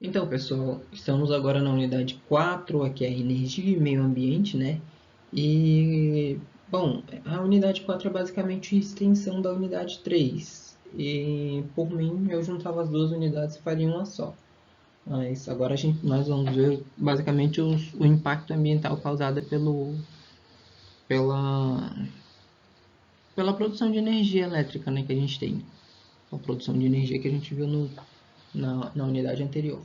Então, pessoal, estamos agora na unidade 4, aqui é energia e meio ambiente, né? E, bom, a unidade 4 é basicamente a extensão da unidade 3. E, por mim, eu juntava as duas unidades e faria uma só. Mas agora nós vamos ver basicamente o impacto ambiental causado pela, pela produção de energia elétrica, né, que a gente tem. A produção de energia que a gente viu na unidade anterior.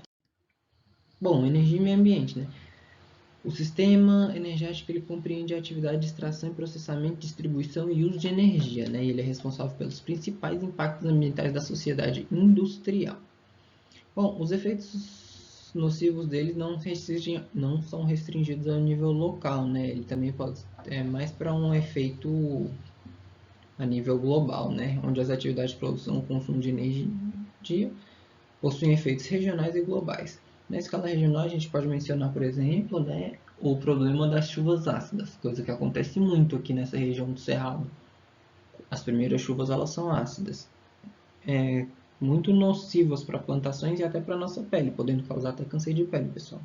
Bom, energia e meio ambiente, né? O sistema energético ele compreende a atividade de extração, processamento, distribuição e uso de energia, né? Ele é responsável pelos principais impactos ambientais da sociedade industrial. Bom, os efeitos nocivos dele não são restringidos ao nível local, né? Ele também pode mais para um efeito a nível global, né? Onde as atividades de produção e consumo de energia possuem efeitos regionais e globais. Na escala regional, a gente pode mencionar, por exemplo, né, o problema das chuvas ácidas, coisa que acontece muito aqui nessa região do Cerrado. As primeiras chuvas elas são ácidas, muito nocivas para plantações e até para a nossa pele, podendo causar até câncer de pele, pessoal.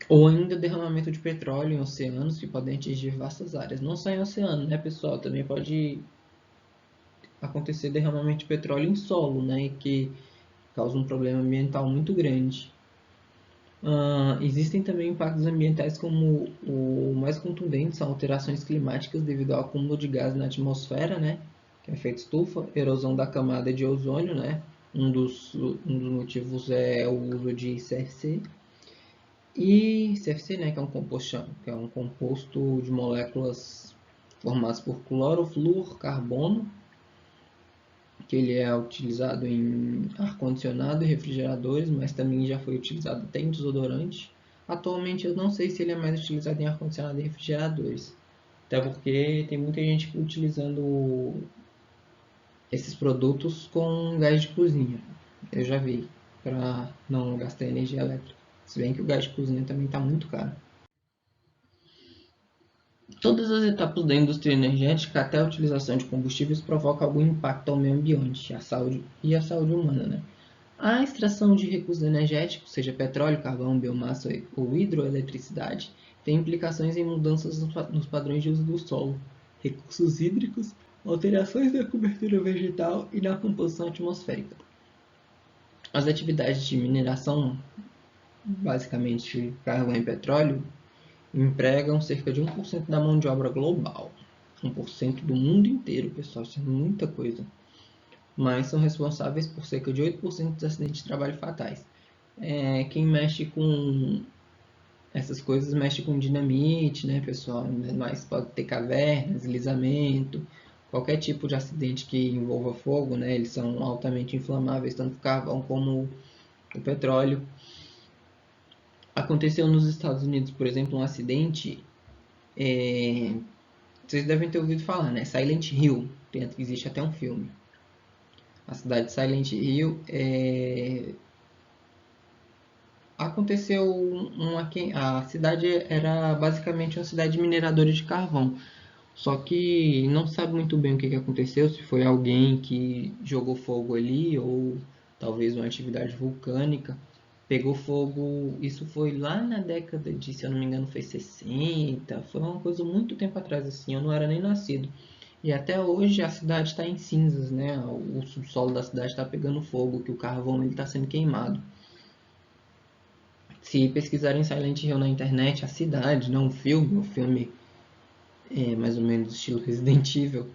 Ou ainda derramamento de petróleo em oceanos que podem atingir vastas áreas. Não só em oceano, né, pessoal? Também pode acontecer derramamento de petróleo em solo, né, que causa um problema ambiental muito grande. Existem também impactos ambientais como o mais contundente são alterações climáticas devido ao acúmulo de gás na atmosfera, né? Que é efeito estufa, erosão da camada de ozônio, né? Um dos motivos é o uso de CFC. E CFC, né, que é um composto de moléculas formadas por cloro, flúor, carbono, que ele é utilizado em ar-condicionado e refrigeradores, mas também já foi utilizado até em desodorante. Atualmente eu não sei se ele é mais utilizado em ar-condicionado e refrigeradores, até porque tem muita gente utilizando esses produtos com gás de cozinha. Eu já vi, para não gastar energia elétrica. Se bem que o gás de cozinha também está muito caro. Todas as etapas da indústria energética, até a utilização de combustíveis, provocam algum impacto ao meio ambiente, à saúde e à saúde humana, né? A extração de recursos energéticos, seja petróleo, carvão, biomassa ou hidroeletricidade, tem implicações em mudanças nos padrões de uso do solo, recursos hídricos, alterações na cobertura vegetal e na composição atmosférica. As atividades de mineração, basicamente carvão e petróleo, empregam cerca de 1% da mão de obra global. 1% do mundo inteiro, pessoal, isso é muita coisa. Mas são responsáveis por cerca de 8% dos acidentes de trabalho fatais. Quem mexe com essas coisas mexe com dinamite, né, pessoal? Mas pode ter cavernas, deslizamento, qualquer tipo de acidente que envolva fogo, né? Eles são altamente inflamáveis, tanto o carvão como o petróleo. Aconteceu nos Estados Unidos, por exemplo, um acidente. Vocês devem ter ouvido falar, né? Silent Hill. Existe até um filme. A cidade de Silent Hill aconteceu a cidade era basicamente uma cidade mineradora de carvão. Só que não sabe muito bem o que aconteceu, se foi alguém que jogou fogo ali ou talvez uma atividade vulcânica. Pegou fogo, isso foi lá na década de, se eu não me engano, foi 60, foi uma coisa muito tempo atrás assim, eu não era nem nascido. E até hoje a cidade está em cinzas, né? O subsolo da cidade está pegando fogo, que o carvão está sendo queimado. Se pesquisarem Silent Hill na internet, a cidade, não o filme é mais ou menos estilo Resident Evil,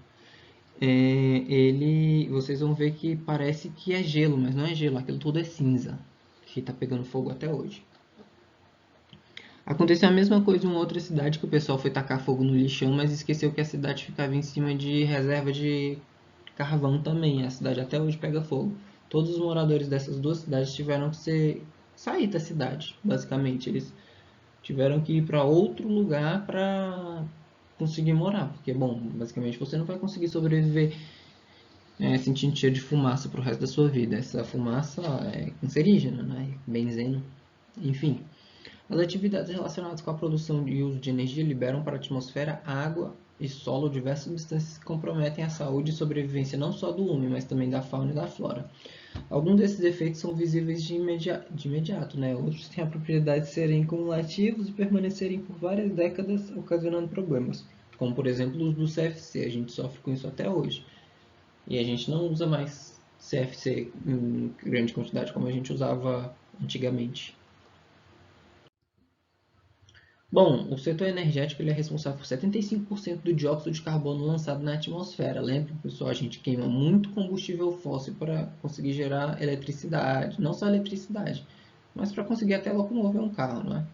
vocês vão ver que parece que é gelo, mas não é gelo, aquilo tudo é cinza, que está pegando fogo até hoje. Aconteceu a mesma coisa em uma outra cidade que o pessoal foi tacar fogo no lixão, mas esqueceu que a cidade ficava em cima de reserva de carvão também. A cidade até hoje pega fogo. Todos os moradores dessas duas cidades tiveram que sair da cidade, basicamente. Eles tiveram que ir para outro lugar para conseguir morar, porque, bom, basicamente você não vai conseguir sobreviver sentindo cheiro de fumaça para o resto da sua vida. Essa fumaça é cancerígena, né? Benzeno, enfim. As atividades relacionadas com a produção e uso de energia liberam para a atmosfera, água e solo diversas substâncias que comprometem a saúde e sobrevivência não só do homem, mas também da fauna e da flora. Alguns desses efeitos são visíveis de imediato, né? Outros têm a propriedade de serem cumulativos e permanecerem por várias décadas, ocasionando problemas, como por exemplo os do CFC. A gente sofre com isso até hoje. E a gente não usa mais CFC em grande quantidade como a gente usava antigamente. Bom, o setor energético ele é responsável por 75% do dióxido de carbono lançado na atmosfera. Lembra, pessoal, a gente queima muito combustível fóssil para conseguir gerar eletricidade. Não só eletricidade, mas para conseguir até locomover um carro, não é?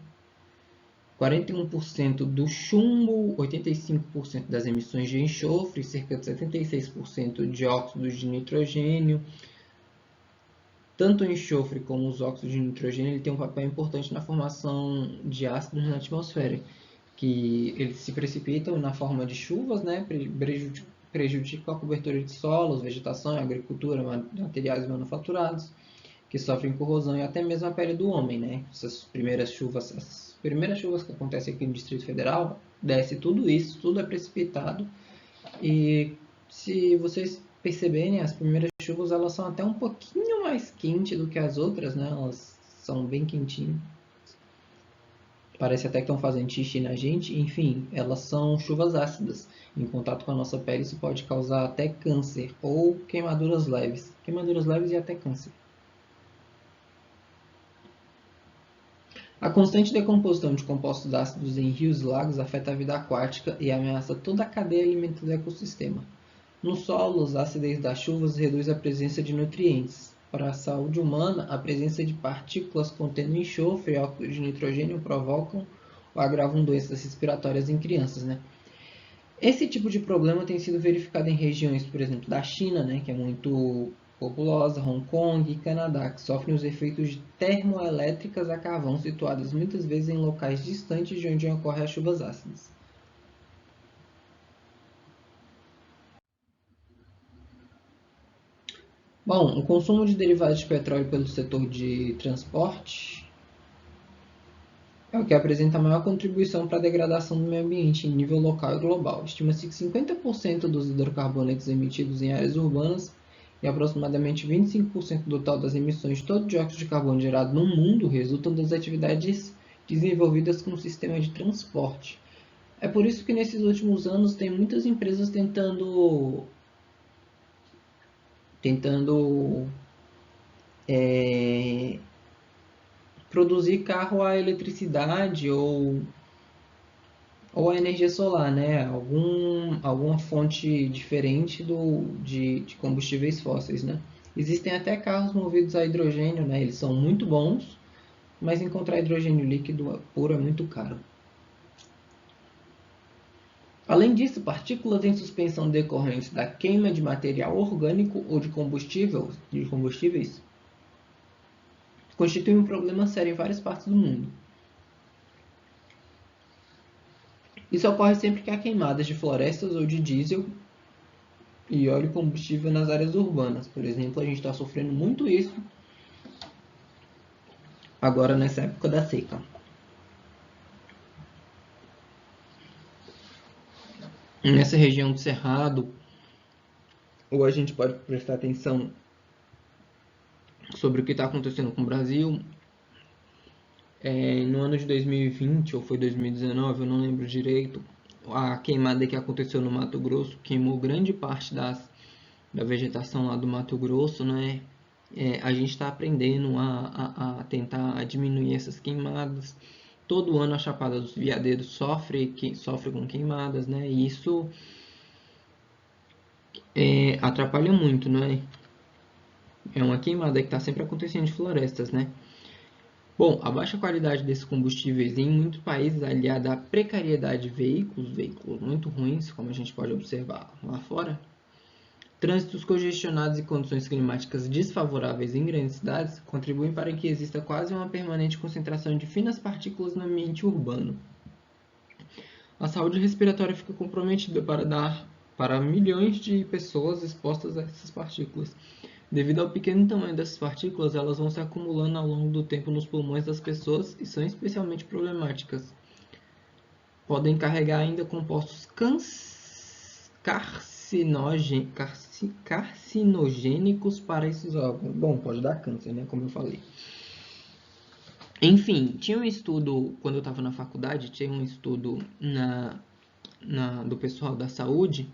41% do chumbo, 85% das emissões de enxofre, cerca de 76% de óxidos de nitrogênio. Tanto o enxofre como os óxidos de nitrogênio ele tem um papel importante na formação de ácidos na atmosfera, que eles se precipitam na forma de chuvas, né, prejudicam a cobertura de solos, vegetação, agricultura, materiais manufaturados, que sofrem corrosão e até mesmo a pele do homem, né? Essas primeiras chuvas que acontecem aqui no Distrito Federal, desce tudo isso, tudo é precipitado. E se vocês perceberem, as primeiras chuvas elas são até um pouquinho mais quentes do que as outras, né? Elas são bem quentinhas. Parece até que estão fazendo xixi na gente. Enfim, elas são chuvas ácidas. Em contato com a nossa pele, isso pode causar até câncer ou queimaduras leves. Queimaduras leves e até câncer. A constante decomposição de compostos ácidos em rios e lagos afeta a vida aquática e ameaça toda a cadeia alimentar do ecossistema. Nos solos, a acidez das chuvas reduz a presença de nutrientes. Para a saúde humana, a presença de partículas contendo enxofre e óxido de nitrogênio provocam ou agravam doenças respiratórias em crianças, né? Esse tipo de problema tem sido verificado em regiões, por exemplo, da China, né, que é muito populosa, Hong Kong e Canadá, que sofrem os efeitos de termoelétricas a carvão situadas muitas vezes em locais distantes de onde ocorrem as chuvas ácidas. Bom, o consumo de derivados de petróleo pelo setor de transporte é o que apresenta a maior contribuição para a degradação do meio ambiente em nível local e global. Estima-se que 50% dos hidrocarbonetos emitidos em áreas urbanas e aproximadamente 25% do total das emissões de todo dióxido de carbono gerado no mundo resultam das atividades desenvolvidas com o sistema de transporte. É por isso que nesses últimos anos tem muitas empresas tentando produzir carro a eletricidade ou a energia solar, né? Alguma fonte diferente de combustíveis fósseis, né? Existem até carros movidos a hidrogênio, né? Eles são muito bons, mas encontrar hidrogênio líquido puro é muito caro. Além disso, partículas em suspensão decorrentes da queima de material orgânico ou de combustíveis constituem um problema sério em várias partes do mundo. Isso ocorre sempre que há queimadas de florestas ou de diesel e óleo combustível nas áreas urbanas. Por exemplo, a gente está sofrendo muito isso agora nessa época da seca. Nessa região do Cerrado, ou a gente pode prestar atenção sobre o que está acontecendo com o Brasil. No ano de 2020 ou foi 2019, eu não lembro direito, a queimada que aconteceu no Mato Grosso queimou grande parte da vegetação lá do Mato Grosso, né? A gente está aprendendo a tentar diminuir essas queimadas. Todo ano a Chapada dos Veadeiros sofre com queimadas, né? E isso atrapalha muito, né? É uma queimada que está sempre acontecendo de florestas, né? Bom, a baixa qualidade desses combustíveis em muitos países, aliada à precariedade de veículos muito ruins, como a gente pode observar lá fora, trânsitos congestionados e condições climáticas desfavoráveis em grandes cidades contribuem para que exista quase uma permanente concentração de finas partículas no ambiente urbano. A saúde respiratória fica comprometida para milhões de pessoas expostas a essas partículas. Devido ao pequeno tamanho dessas partículas, elas vão se acumulando ao longo do tempo nos pulmões das pessoas e são especialmente problemáticas. Podem carregar ainda compostos carcinógenos carcinogênicos para esses órgãos. Bom, pode dar câncer, né? Como eu falei. Enfim, tinha um estudo, quando eu estava na faculdade, tinha um estudo do pessoal da saúde,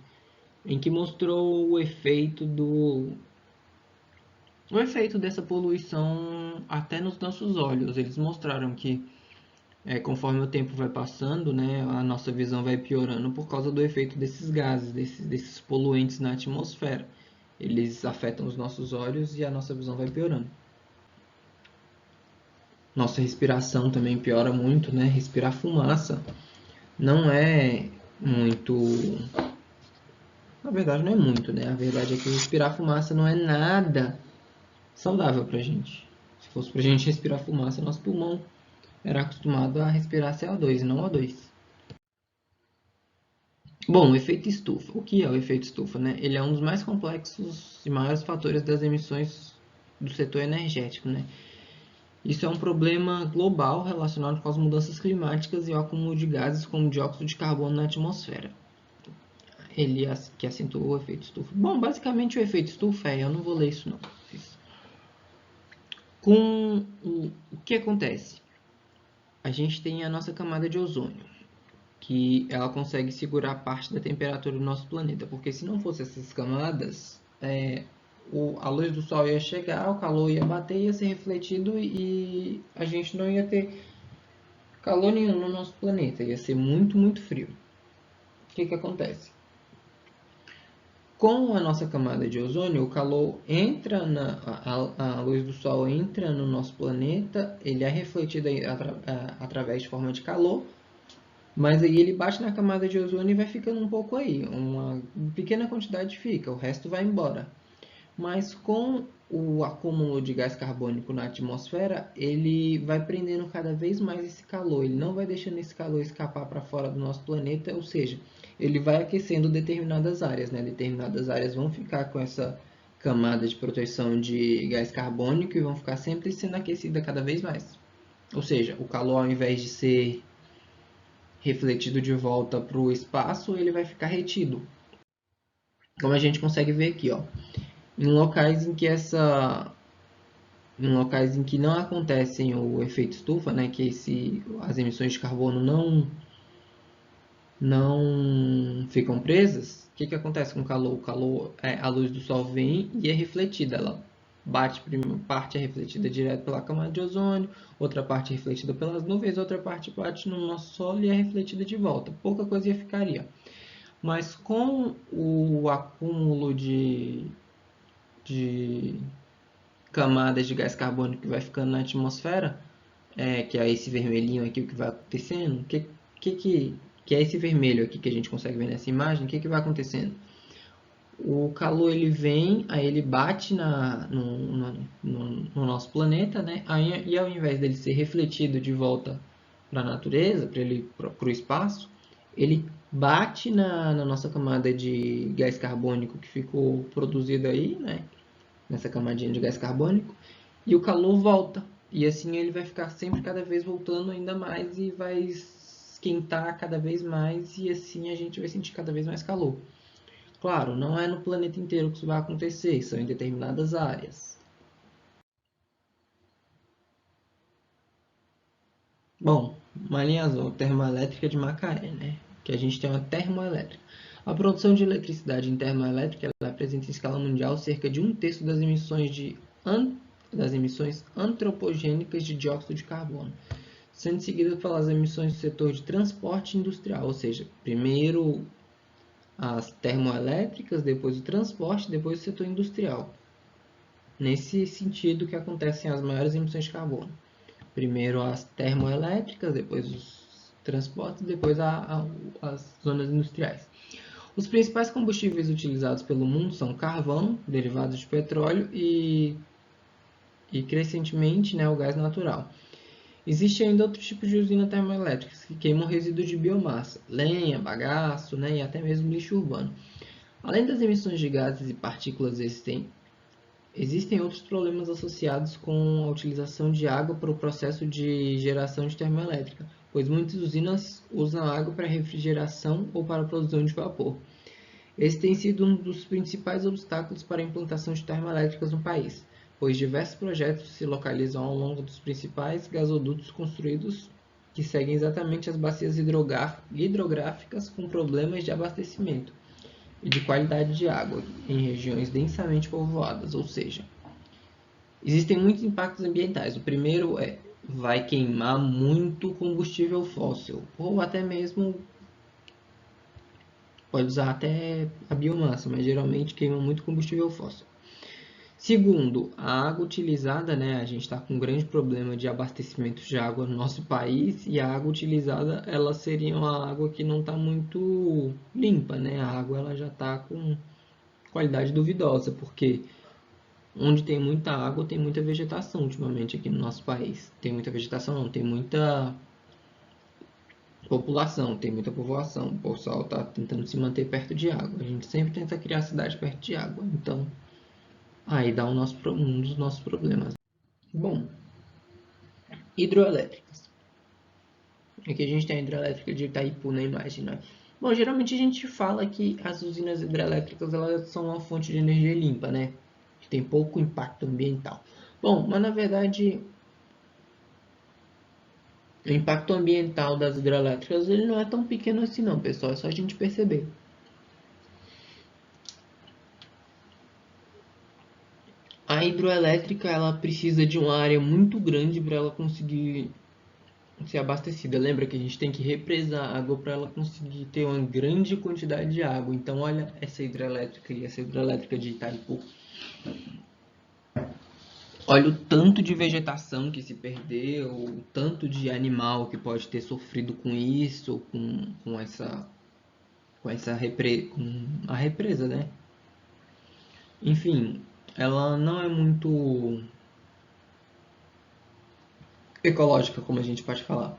em que mostrou o efeito dessa poluição até nos nossos olhos. Eles mostraram que conforme o tempo vai passando, né, a nossa visão vai piorando por causa do efeito desses gases, desses poluentes na atmosfera. Eles afetam os nossos olhos e a nossa visão vai piorando. Nossa respiração também piora muito, né? Respirar fumaça não é muito... Na verdade, não é muito, né? A verdade é que respirar fumaça não é nada saudável pra gente. Se fosse pra gente respirar fumaça, nosso pulmão era acostumado a respirar CO2 e não O2. Bom, o efeito estufa. O que é o efeito estufa, né? Ele é um dos mais complexos e maiores fatores das emissões do setor energético, né? Isso é um problema global relacionado com as mudanças climáticas e o acúmulo de gases como dióxido de carbono na atmosfera. Ele que acentua o efeito estufa. Bom, basicamente o efeito estufa eu não vou ler isso não. O que acontece? A gente tem a nossa camada de ozônio, que ela consegue segurar parte da temperatura do nosso planeta, porque se não fosse essas camadas, a luz do sol ia chegar, o calor ia bater, ia ser refletido e a gente não ia ter calor nenhum no nosso planeta, ia ser muito, muito frio. O que acontece? Com a nossa camada de ozônio, o calor entra a luz do sol entra no nosso planeta, ele é refletido através de forma de calor, mas aí ele bate na camada de ozônio e vai ficando um pouco aí, uma pequena quantidade fica, o resto vai embora. Mas com o acúmulo de gás carbônico na atmosfera, ele vai prendendo cada vez mais esse calor, ele não vai deixando esse calor escapar para fora do nosso planeta, ou seja, ele vai aquecendo determinadas áreas, né? Determinadas áreas vão ficar com essa camada de proteção de gás carbônico e vão ficar sempre sendo aquecidas cada vez mais. Ou seja, o calor, ao invés de ser refletido de volta para o espaço, ele vai ficar retido. Como a gente consegue ver aqui, ó, em locais em que não acontecem o efeito estufa, né, que as emissões de carbono não ficam presas, o que acontece com o calor? O calor, a luz do sol vem e é refletida, ela bate, parte é refletida direto pela camada de ozônio, outra parte é refletida pelas nuvens, outra parte bate no nosso solo e é refletida de volta. Pouca coisa ficaria. Mas com o acúmulo de camadas de gás carbônico que vai ficando na atmosfera, que é esse vermelhinho aqui, o que vai acontecendo, que é esse vermelho aqui que a gente consegue ver nessa imagem, o que vai acontecendo? O calor ele vem, aí ele bate no nosso planeta, né? E ao invés dele ser refletido de volta para a natureza, para o espaço, ele bate na nossa camada de gás carbônico que ficou produzido aí, né? Nessa camadinha de gás carbônico, e o calor volta. E assim ele vai ficar sempre cada vez voltando ainda mais e vai esquentar cada vez mais e assim a gente vai sentir cada vez mais calor. Claro, não é no planeta inteiro que isso vai acontecer, são em determinadas áreas. Bom, uma linha azul termoelétrica de Macaé, né? Que a gente tem uma termoelétrica. A produção de eletricidade em termoelétrica ela apresenta em escala mundial cerca de 1/3 das emissões antropogênicas de dióxido de carbono, sendo seguida pelas emissões do setor de transporte industrial, ou seja, primeiro as termoelétricas, depois o transporte, depois o setor industrial. Nesse sentido que acontecem as maiores emissões de carbono. Primeiro as termoelétricas, depois os transportes, depois as zonas industriais. Os principais combustíveis utilizados pelo mundo são carvão, derivados de petróleo e crescentemente, né, o gás natural. Existe ainda outros tipos de usina termoelétricas que queimam resíduos de biomassa, lenha, bagaço, né, e até mesmo lixo urbano. Além das emissões de gases e partículas existem outros problemas associados com a utilização de água para o processo de geração de termoelétrica, pois muitas usinas usam água para refrigeração ou para a produção de vapor. Esse tem sido um dos principais obstáculos para a implantação de termoelétricas no país, pois diversos projetos se localizam ao longo dos principais gasodutos construídos que seguem exatamente as bacias hidrográficas com problemas de abastecimento e de qualidade de água em regiões densamente povoadas, ou seja, existem muitos impactos ambientais. O primeiro vai queimar muito combustível fóssil, ou até mesmo pode usar até a biomassa, mas geralmente queima muito combustível fóssil. Segundo, a água utilizada, né, a gente está com um grande problema de abastecimento de água no nosso país, e a água utilizada, ela seria uma água que não está muito limpa, né? A água ela já está com qualidade duvidosa, porque onde tem muita água tem muita vegetação ultimamente aqui no nosso país. Tem muita vegetação, não, tem muita população, tem muita povoação. O pessoal está tentando se manter perto de água. A gente sempre tenta criar cidade perto de água, então aí dá um dos nossos problemas. Bom, hidroelétricas. Aqui a gente tem a hidrelétrica de Itaipu na imagem, né? Bom, geralmente a gente fala que as usinas hidrelétricas elas são uma fonte de energia limpa, né? Que tem pouco impacto ambiental. Bom, mas na verdade o impacto ambiental das hidrelétricas ele não é tão pequeno assim não, pessoal. É só a gente perceber. A hidroelétrica ela precisa de uma área muito grande para ela conseguir ser abastecida. Lembra que a gente tem que represar a água para ela conseguir ter uma grande quantidade de água. Então, olha essa hidrelétrica e essa hidrelétrica de Itaipu. Olha o tanto de vegetação que se perdeu, o tanto de animal que pode ter sofrido com isso, com a represa, né? Enfim, ela não é muito ecológica, como a gente pode falar.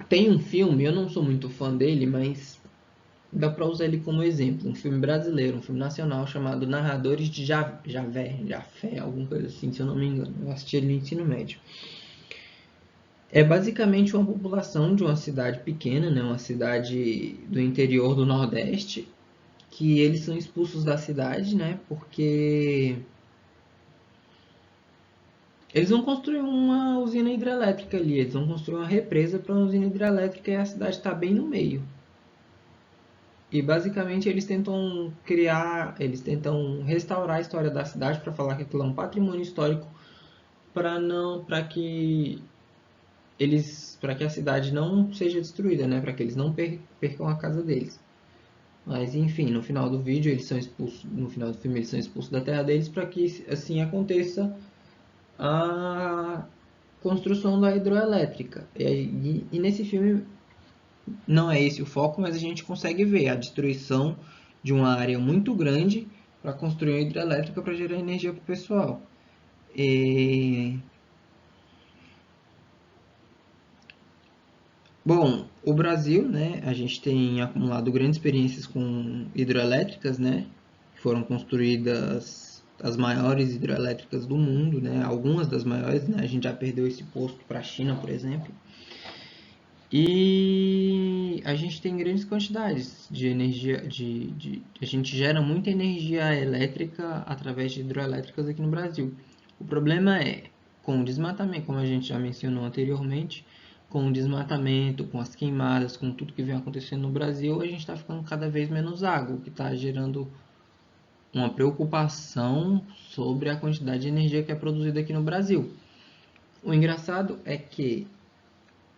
Tem um filme, eu não sou muito fã dele, mas dá para usar ele como exemplo. Um filme brasileiro, um filme nacional chamado Narradores de Jafé, alguma coisa assim, se eu não me engano. Eu assisti ele no ensino médio. É basicamente uma população de uma cidade pequena, né, uma cidade do interior do Nordeste, que eles são expulsos da cidade, né, porque eles vão construir uma usina hidrelétrica ali, eles vão construir uma represa para uma usina hidrelétrica e a cidade está bem no meio. E basicamente eles tentam restaurar a história da cidade para falar que aquilo é um patrimônio histórico para que para que a cidade não seja destruída, né? Para que eles não percam a casa deles. Mas enfim, no final do vídeo eles são expulsos, no final do filme eles são expulsos da terra deles para que assim aconteça a construção da hidroelétrica. E nesse filme não é esse o foco, mas a gente consegue ver a destruição de uma área muito grande para construir uma hidrelétrica para gerar energia para o pessoal. Bom, o Brasil, né, a gente tem acumulado grandes experiências com hidrelétricas, né, que foram construídas as maiores hidrelétricas do mundo, né, algumas das maiores, né, a gente já perdeu esse posto para a China, por exemplo. E a gente tem grandes quantidades de energia, a gente gera muita energia elétrica através de hidroelétricas aqui no Brasil. O problema é, com o desmatamento, como a gente já mencionou anteriormente, com o desmatamento, com as queimadas, com tudo que vem acontecendo no Brasil, a gente está ficando cada vez menos água, o que está gerando uma preocupação sobre a quantidade de energia que é produzida aqui no Brasil. O engraçado é que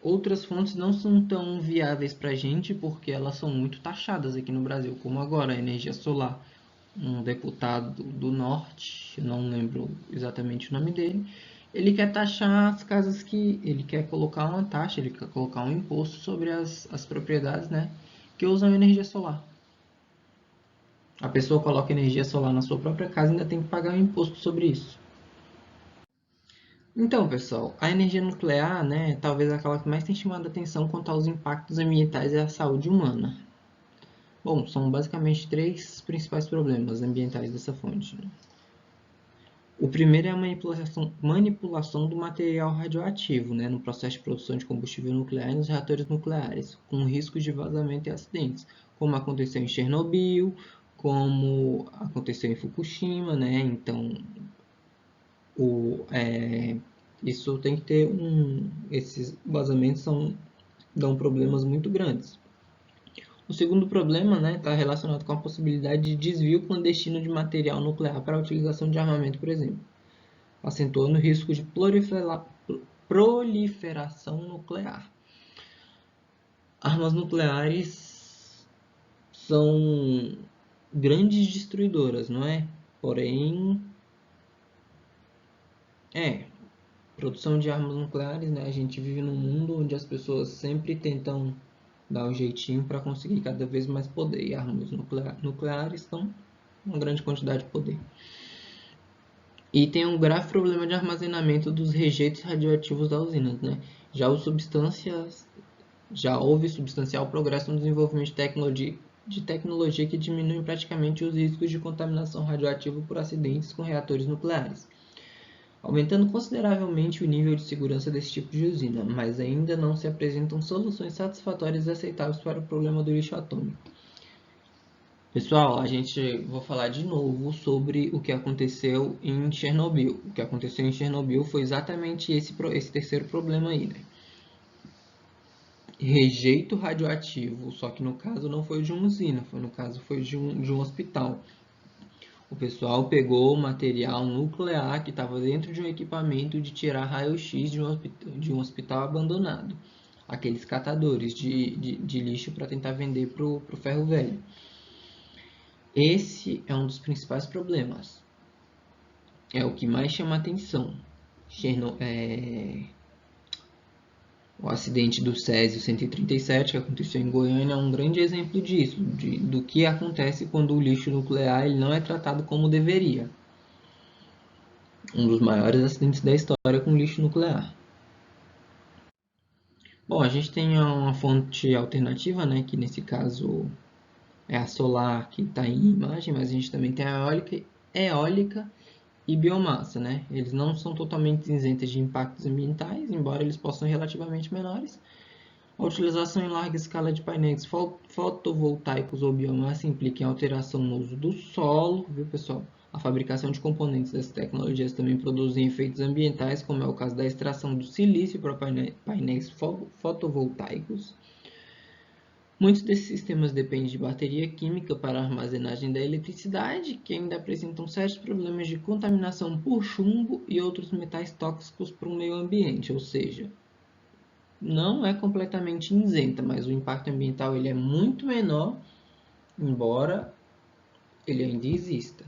outras fontes não são tão viáveis para a gente porque elas são muito taxadas aqui no Brasil, como agora a energia solar. Um deputado do norte, eu não lembro exatamente o nome dele, ele quer taxar as casas que... ele quer colocar uma taxa, ele quer colocar um imposto sobre as propriedades, né, que usam energia solar. A pessoa coloca energia solar na sua própria casa e ainda tem que pagar um imposto sobre isso. Então, pessoal, a energia nuclear, né, talvez aquela que mais tem chamado a atenção quanto aos impactos ambientais e à saúde humana. Bom, são basicamente três principais problemas ambientais dessa fonte, né? O primeiro é a manipulação do material radioativo, né, no processo de produção de combustível nuclear e nos reatores nucleares, com risco de vazamento e acidentes, como aconteceu em Chernobyl, como aconteceu em Fukushima, né? Então, isso tem que ter esses vazamentos dão problemas muito grandes. O segundo problema, né, está relacionado com a possibilidade de desvio clandestino de material nuclear para a utilização de armamento, por exemplo, acentuando o risco de proliferação nuclear. Armas nucleares são grandes destruidoras, não é? Porém, produção de armas nucleares, né? A gente vive num mundo onde as pessoas sempre tentam dar um jeitinho para conseguir cada vez mais poder. E armas nucleares são uma grande quantidade de poder. E tem um grave problema de armazenamento dos rejeitos radioativos da usina, né? Já houve substancial progresso no desenvolvimento de tecnologia que diminui praticamente os riscos de contaminação radioativa por acidentes com reatores nucleares, aumentando consideravelmente o nível de segurança desse tipo de usina, mas ainda não se apresentam soluções satisfatórias e aceitáveis para o problema do lixo atômico. Pessoal, vou falar de novo sobre o que aconteceu em Chernobyl. O que aconteceu em Chernobyl foi exatamente esse terceiro problema aí, né? Rejeito radioativo, só que no caso não foi de uma usina, foi de um hospital. O pessoal pegou material nuclear que estava dentro de um equipamento de tirar raio-x de um hospital abandonado. Aqueles catadores de lixo para tentar vender para o ferro velho. Esse é um dos principais problemas. É o que mais chama atenção. O acidente do Césio 137, que aconteceu em Goiânia, é um grande exemplo disso, do que acontece quando o lixo nuclear ele não é tratado como deveria. Um dos maiores acidentes da história com lixo nuclear. Bom, a gente tem uma fonte alternativa, né, que nesse caso é a solar, que está em imagem, mas a gente também tem a eólica e biomassa, né? Eles não são totalmente isentos de impactos ambientais, embora eles possam ser relativamente menores. A utilização em larga escala de painéis fotovoltaicos ou biomassa implica em alteração no uso do solo, viu, pessoal? A fabricação de componentes dessas tecnologias também produzem efeitos ambientais, como é o caso da extração do silício para painéis fotovoltaicos. Muitos desses sistemas dependem de bateria química para a armazenagem da eletricidade, que ainda apresentam sérios problemas de contaminação por chumbo e outros metais tóxicos para o meio ambiente, ou seja, não é completamente isenta, mas o impacto ambiental ele é muito menor, embora ele ainda exista.